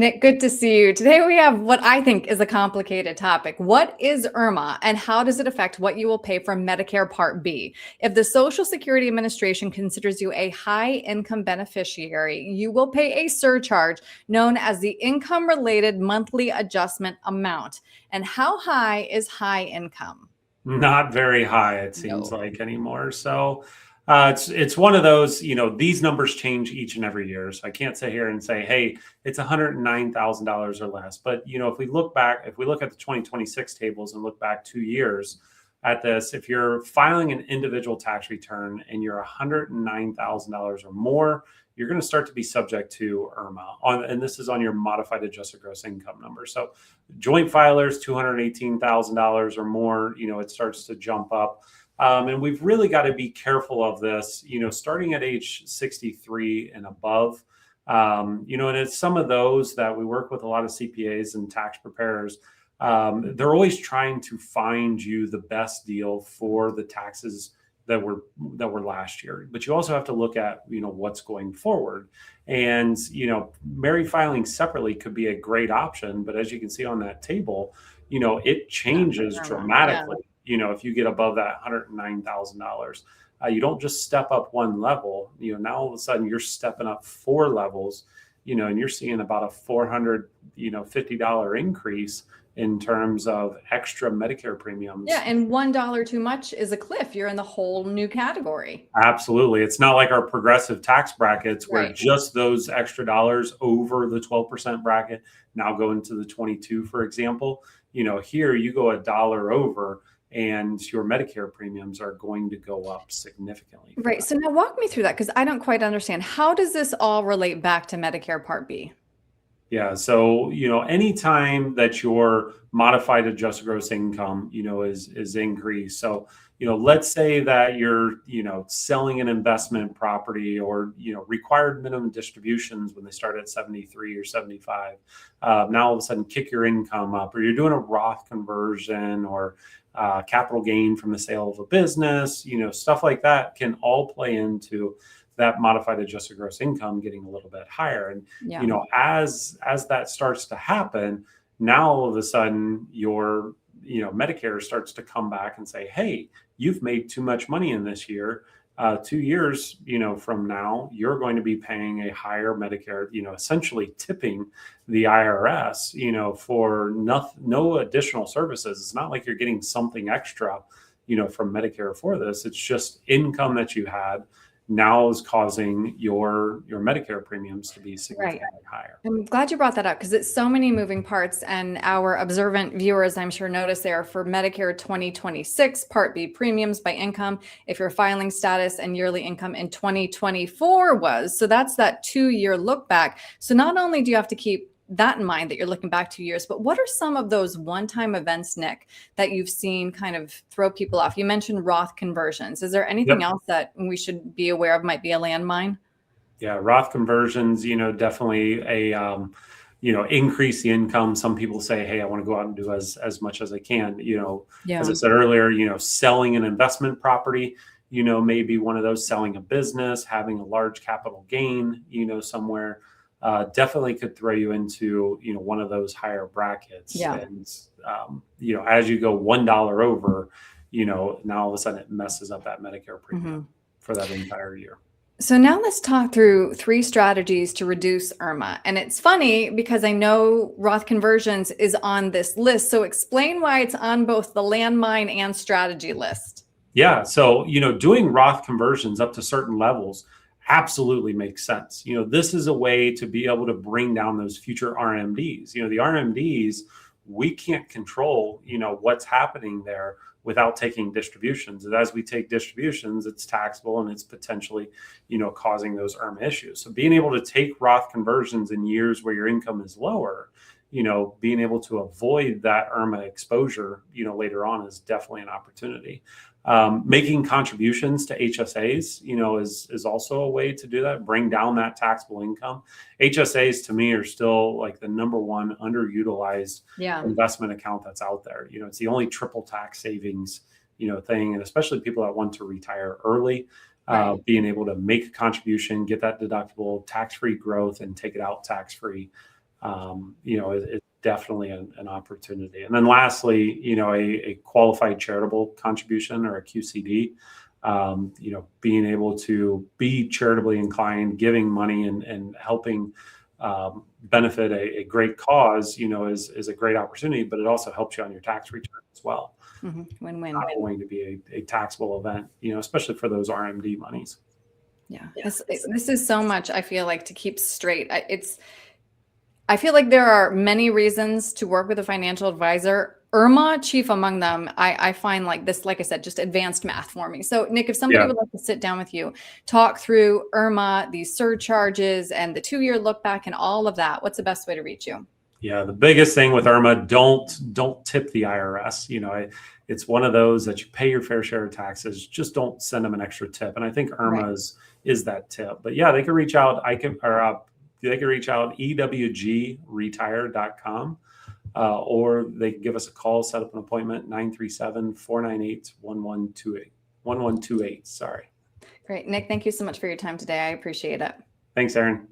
Nick, good to see you. Today we have what I think is a complicated topic. What is IRMAA and how does it affect what you will pay for Medicare Part B? If the Social Security Administration considers you a high-income beneficiary, you will pay a surcharge known as the income-related monthly adjustment amount. And how high is high income? Not very high, it seems No. like anymore. So it's one of those, these numbers change each and every year. So I can't sit here and say, hey, it's $109,000 or less. But if we look at the 2026 tables and look back 2 years at this, if you're filing an individual tax return and you're $109,000 or more, you're going to start to be subject to IRMAA, and this is on your modified adjusted gross income number. So joint filers, $218,000 or more, it starts to jump up. And we've really got to be careful of this, starting at age 63 and above. And it's some of those that we work with a lot of CPAs and tax preparers. They're always trying to find you the best deal for the taxes that were last year. But you also have to look at, what's going forward. And, married filing separately could be a great option. But as you can see on that table, it changes dramatically. If you get above that $109,000, you don't just step up one level. Now all of a sudden you're stepping up 4 levels, and you're seeing about a $450 increase in terms of extra Medicare premiums. Yeah, and $1 too much is a cliff. You're in the whole new category. Absolutely. It's not like our progressive tax brackets where just those extra dollars over the 12% bracket now go into the 22, for example. Here you go $1 over, and your Medicare premiums are going to go up significantly. Right. So now walk me through that, because I don't quite understand. How does this all relate back to Medicare Part B? Yeah. So, anytime that your modified adjusted gross income, is increased. So, let's say that you're, selling an investment property or, required minimum distributions when they start at 73 or 75. Now all of a sudden kick your income up, or you're doing a Roth conversion or capital gain from the sale of a business, stuff like that can all play into that modified adjusted gross income getting a little bit higher. And, as that starts to happen, now all of a sudden your, Medicare starts to come back and say, hey, you've made too much money in this year. 2 years, from now, you're going to be paying a higher Medicare, essentially tipping the IRS, for no additional services. It's not like you're getting something extra, from Medicare for this. It's just income that you had now is causing your Medicare premiums to be significantly higher. I'm glad you brought that up, because it's so many moving parts, and our observant viewers, I'm sure, notice there for Medicare 2026 Part B premiums by income, if your filing status and yearly income in 2024 was. So that's that 2-year look back. So not only do you have to keep that in mind, that you're looking back 2 years, but what are some of those one-time events, Nick, that you've seen kind of throw people off? You mentioned Roth conversions. Is there anything else that we should be aware of might be a landmine? Yeah, Roth conversions, definitely a, increase the income. Some people say, hey, I want to go out and do as much as I can. As I said earlier, selling an investment property, maybe one of those, selling a business, having a large capital gain, somewhere. Definitely could throw you into, one of those higher brackets. Yeah. And, as you go $1 over, now all of a sudden it messes up that Medicare premium for that entire year. So now let's talk through 3 strategies to reduce IRMAA. And it's funny because I know Roth conversions is on this list. So explain why it's on both the landmine and strategy list. Yeah. So, doing Roth conversions up to certain levels absolutely makes sense. This is a way to be able to bring down those future RMDs. The RMDs, we can't control, what's happening there without taking distributions. And as we take distributions, it's taxable and it's potentially, causing those IRMAA issues. So being able to take Roth conversions in years where your income is lower, being able to avoid that IRMAA exposure, later on is definitely an opportunity. Making contributions to HSAs, is also a way to do that, bring down that taxable income. HSAs to me are still like the number one underutilized investment account that's out there. It's the only triple tax savings, thing. And especially people that want to retire early, being able to make a contribution, get that deductible, tax-free growth, and take it out tax-free. it's definitely an opportunity. And then lastly, a qualified charitable contribution, or a QCD, being able to be charitably inclined, giving money and helping benefit a great cause, is a great opportunity, but it also helps you on your tax return as well. Win-win. Not going to be a taxable event, especially for those RMD monies. Yeah. This is so much, I feel like, to keep straight. I feel like there are many reasons to work with a financial advisor. IRMAA, chief among them. I find like this, like I said, just advanced math for me. So Nick, if somebody would like to sit down with you, talk through IRMAA, these surcharges and the 2-year look back and all of that, what's the best way to reach you? Yeah, the biggest thing with IRMAA, don't tip the IRS. It's one of those that you pay your fair share of taxes. Just don't send them an extra tip. And I think IRMAA is that tip. But yeah, they can reach out. They can reach out ewgretire.com, or they can give us a call, set up an appointment, 937-498-1128. Sorry. Great. Nick, thank you so much for your time today. I appreciate it. Thanks, Erin.